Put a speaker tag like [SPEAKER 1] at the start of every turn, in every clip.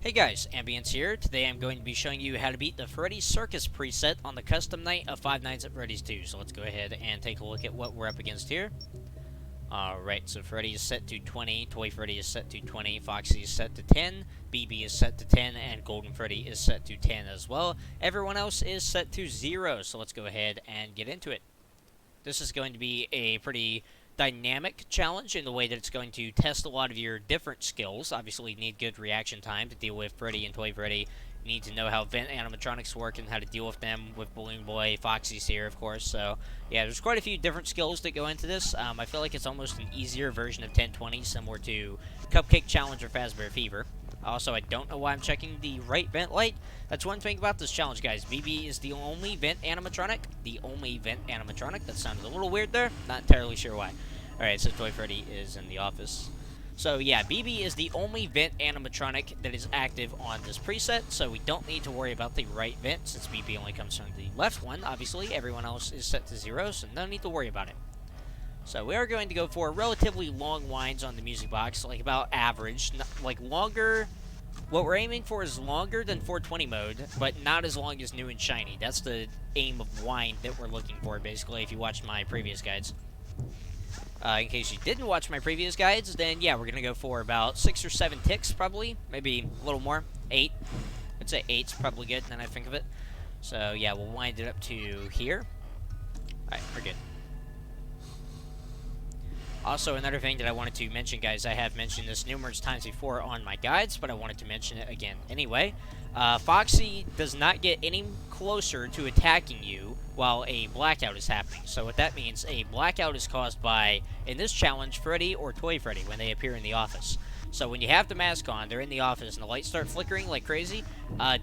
[SPEAKER 1] Hey guys, Ambience here. Today I'm going to be showing you how to beat the Freddy Circus preset on the custom night of Five Nights at Freddy's 2. So let's go ahead and take a look at what we're up against here. Alright, so Freddy is set to 20, Toy Freddy is set to 20, Foxy is set to 10, BB is set to 10, and Golden Freddy is set to 10 as well. Everyone else is set to 0, so let's go ahead and get into it. This is going to be a pretty dynamic challenge in the way that it's going to test a lot of your different skills. Obviously, you need good reaction time to deal with Freddy and Toy Freddy. You need to know how vent animatronics work and how to deal with them with Balloon Boy. Foxy's here, of course. So, yeah, there's quite a few different skills that go into this. I feel like it's almost an easier version of 1020, similar to Cupcake Challenge or Fazbear Fever. Also, I don't know why I'm checking the right vent light. That's one thing about this challenge, guys. BB is the only vent animatronic. The only vent animatronic. That sounded a little weird there. Not entirely sure why. Alright, so Toy Freddy is in the office. So, yeah, BB is the only vent animatronic that is active on this preset, so we don't need to worry about the right vent, since BB only comes from the left one. Obviously, everyone else is set to 0, so no need to worry about it. So we are going to go for relatively long winds on the music box, like about average, like longer. What we're aiming for is longer than 420 mode, but not as long as new and shiny. That's the aim of wind that we're looking for, basically, if you watched my previous guides. In case you didn't watch my previous guides, then yeah, we're going to go for about 6 or 7 ticks, probably. Maybe a little more. 8. I'd say 8's probably good, then I think of it. So yeah, we'll wind it up to here. Alright, we're good. Also, another thing that I wanted to mention, guys, I have mentioned this numerous times before on my guides, but I wanted to mention it again anyway. Foxy does not get any closer to attacking you while a blackout is happening. So what that means, a blackout is caused by, in this challenge, Freddy or Toy Freddy when they appear in the office. So when you have the mask on, they're in the office, and the lights start flickering like crazy,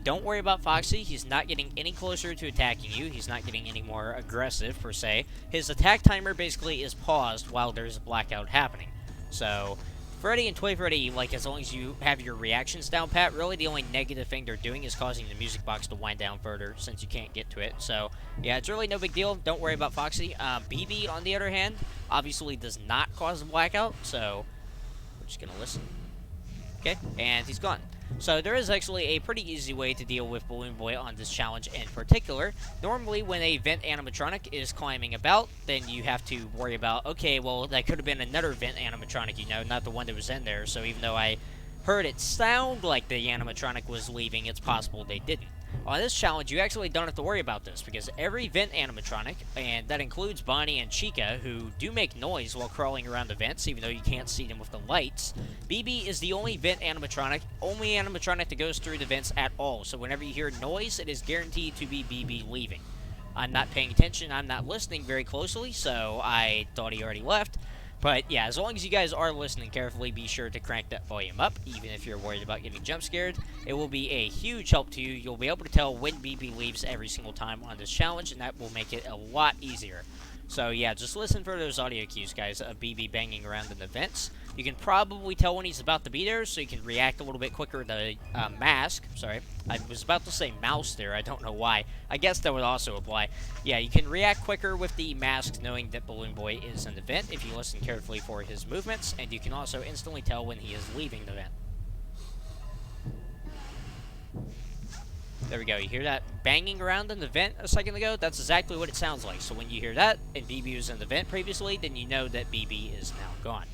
[SPEAKER 1] don't worry about Foxy. He's not getting any closer to attacking you. He's not getting any more aggressive, per se. His attack timer basically is paused while there's a blackout happening. So Freddy and Toy Freddy, like, as long as you have your reactions down pat, really the only negative thing they're doing is causing the music box to wind down further since you can't get to it. So, yeah, it's really no big deal. Don't worry about Foxy. BB, on the other hand, obviously does not cause a blackout, so we're just going to listen. Okay, and he's gone. So there is actually a pretty easy way to deal with Balloon Boy on this challenge in particular. Normally, when a vent animatronic is climbing about, then you have to worry about, okay, well, that could have been another vent animatronic, you know, not the one that was in there. So even though I heard it sound like the animatronic was leaving, it's possible they didn't. On this challenge, you actually don't have to worry about this, because every vent animatronic, and that includes Bonnie and Chica, who do make noise while crawling around the vents, even though you can't see them with the lights. BB is the only vent animatronic, that goes through the vents at all, so whenever you hear noise, it is guaranteed to be BB leaving. I'm not paying attention, I'm not listening very closely, so I thought he already left. But yeah, as long as you guys are listening carefully, be sure to crank that volume up, even if you're worried about getting jump scared. It will be a huge help to you. You'll be able to tell when BB leaves every single time on this challenge, and that will make it a lot easier. So yeah, just listen for those audio cues, guys, of BB banging around in the vents. You can probably tell when he's about to be there, so you can react a little bit quicker to the mask. Sorry, I was about to say mouse there, I don't know why. I guess that would also apply. Yeah, you can react quicker with the mask, knowing that Balloon Boy is in the vent if you listen carefully for his movements, and you can also instantly tell when he is leaving the vent. There we go, you hear that banging around in the vent a second ago? That's exactly what it sounds like. So when you hear that, and BB was in the vent previously, then you know that BB is now gone.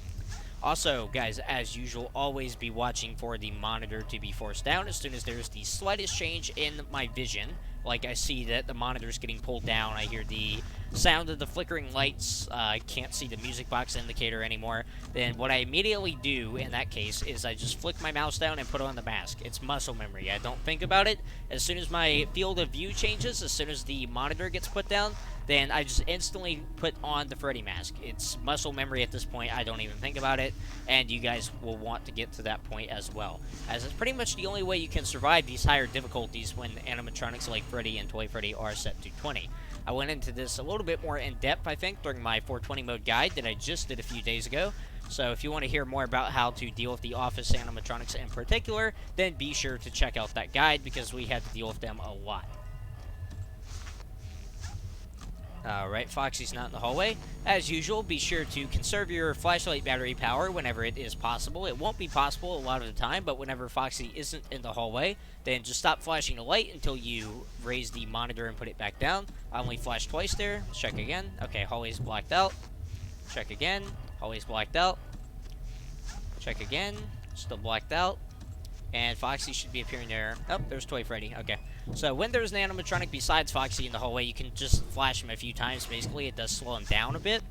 [SPEAKER 1] Also, guys, as usual, always be watching for the monitor to be forced down as soon as there's the slightest change in my vision. Like, I see that the monitor's getting pulled down, I hear the sound of the flickering lights, I can't see the music box indicator anymore, then what I immediately do in that case is I just flick my mouse down and put on the mask. It's muscle memory. I don't think about it. As soon as my field of view changes, as soon as the monitor gets put down, then I just instantly put on the Freddy mask. It's muscle memory at this point. I don't even think about it, and you guys will want to get to that point as well, as it's pretty much the only way you can survive these higher difficulties when animatronics like Freddy and Toy Freddy are set to 20. I went into this a little bit more in depth, I think, during my 420 mode guide that I just did a few days ago. So if you want to hear more about how to deal with the office animatronics in particular, then be sure to check out that guide, because we had to deal with them a lot. Alright, Foxy's not in the hallway. As usual, be sure to conserve your flashlight battery power whenever it is possible. It won't be possible a lot of the time, but whenever Foxy isn't in the hallway, then just stop flashing the light until you raise the monitor and put it back down. I only flashed twice there. Let's check again. Okay, hallway's blacked out. Check again. Hallway's blacked out. Check again. Still blacked out. And Foxy should be appearing there. Oh, there's Toy Freddy. Okay. So when there's an animatronic besides Foxy in the hallway, you can just flash him a few times. Basically, it does slow him down a bit.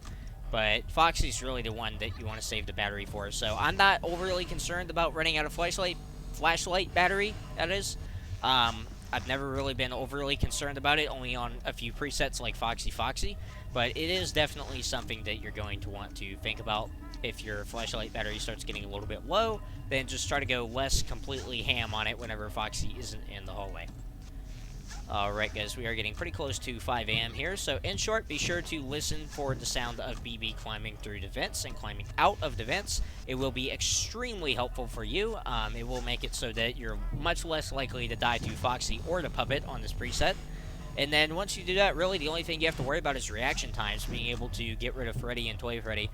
[SPEAKER 1] But Foxy's really the one that you want to save the battery for. So I'm not overly concerned about running out of flashlight battery, that is. I've never really been overly concerned about it, only on a few presets like Foxy. But it is definitely something that you're going to want to think about. If your flashlight battery starts getting a little bit low, then just try to go less completely ham on it whenever Foxy isn't in the hallway. Alright guys, we are getting pretty close to 5 a.m. here, so in short, be sure to listen for the sound of BB climbing through the vents and climbing out of the vents. It will be extremely helpful for you. It will make it so that you're much less likely to die to Foxy or the puppet on this preset. And then once you do that, really the only thing you have to worry about is reaction times, being able to get rid of Freddy and Toy Freddy.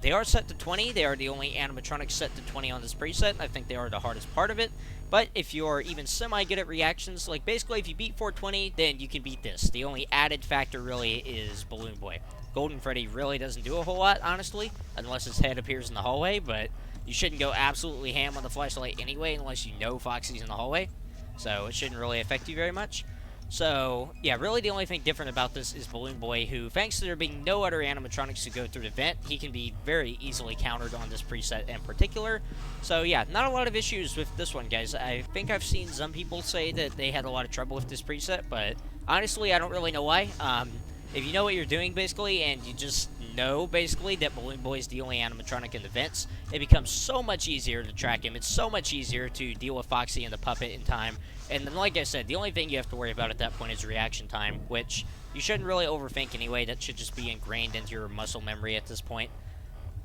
[SPEAKER 1] They are set to 20. They are the only animatronics set to 20 on this preset. I think they are the hardest part of it. But if you're even semi-good at reactions, like basically if you beat 420, then you can beat this. The only added factor really is Balloon Boy. Golden Freddy really doesn't do a whole lot, honestly, unless his head appears in the hallway. But you shouldn't go absolutely ham on the flashlight anyway, unless you know Foxy's in the hallway. So it shouldn't really affect you very much. So, yeah, really the only thing different about this is Balloon Boy, who, thanks to there being no other animatronics to go through the vent, he can be very easily countered on this preset in particular. So, yeah, not a lot of issues with this one, guys. I think I've seen some people say that they had a lot of trouble with this preset, but honestly, I don't really know why. If you know what you're doing, basically, and you just know, basically, that Balloon Boy is the only animatronic in the vents, it becomes so much easier to track him. It's so much easier to deal with Foxy and the puppet in time. And then, like I said, the only thing you have to worry about at that point is reaction time, which you shouldn't really overthink anyway. That should just be ingrained into your muscle memory at this point.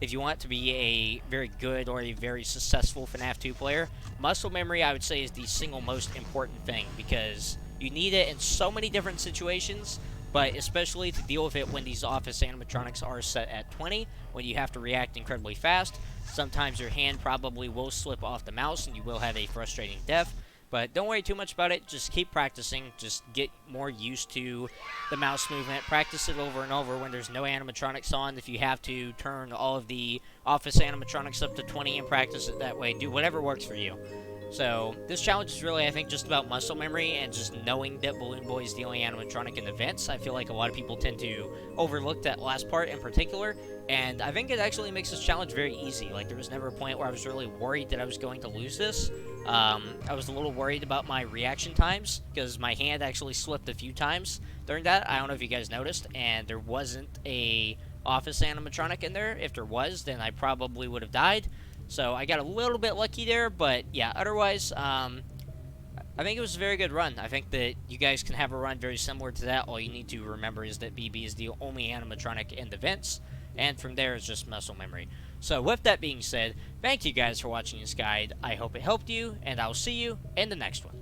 [SPEAKER 1] If you want to be a very good or a very successful FNaF 2 player, muscle memory, I would say, is the single most important thing, because you need it in so many different situations, but especially to deal with it when these office animatronics are set at 20, when you have to react incredibly fast. Sometimes your hand probably will slip off the mouse and you will have a frustrating death. But don't worry too much about it. Just keep practicing. Just get more used to the mouse movement. Practice it over and over when there's no animatronics on. If you have to turn all of the office animatronics up to 20 and practice it that way, do whatever works for you. So this challenge is really, I think, just about muscle memory and just knowing that Balloon Boy is the only animatronic in the vents. I feel like a lot of people tend to overlook that last part in particular, and I think it actually makes this challenge very easy. Like, there was never a point where I was really worried that I was going to lose this. I was a little worried about my reaction times, because my hand actually slipped a few times during that. I don't know if you guys noticed, and there wasn't a office animatronic in there. If there was, then I probably would have died. So I got a little bit lucky there, but yeah, otherwise, I think it was a very good run. I think that you guys can have a run very similar to that. All you need to remember is that BB is the only animatronic in the vents, and from there is just muscle memory. So with that being said, thank you guys for watching this guide. I hope it helped you, and I'll see you in the next one.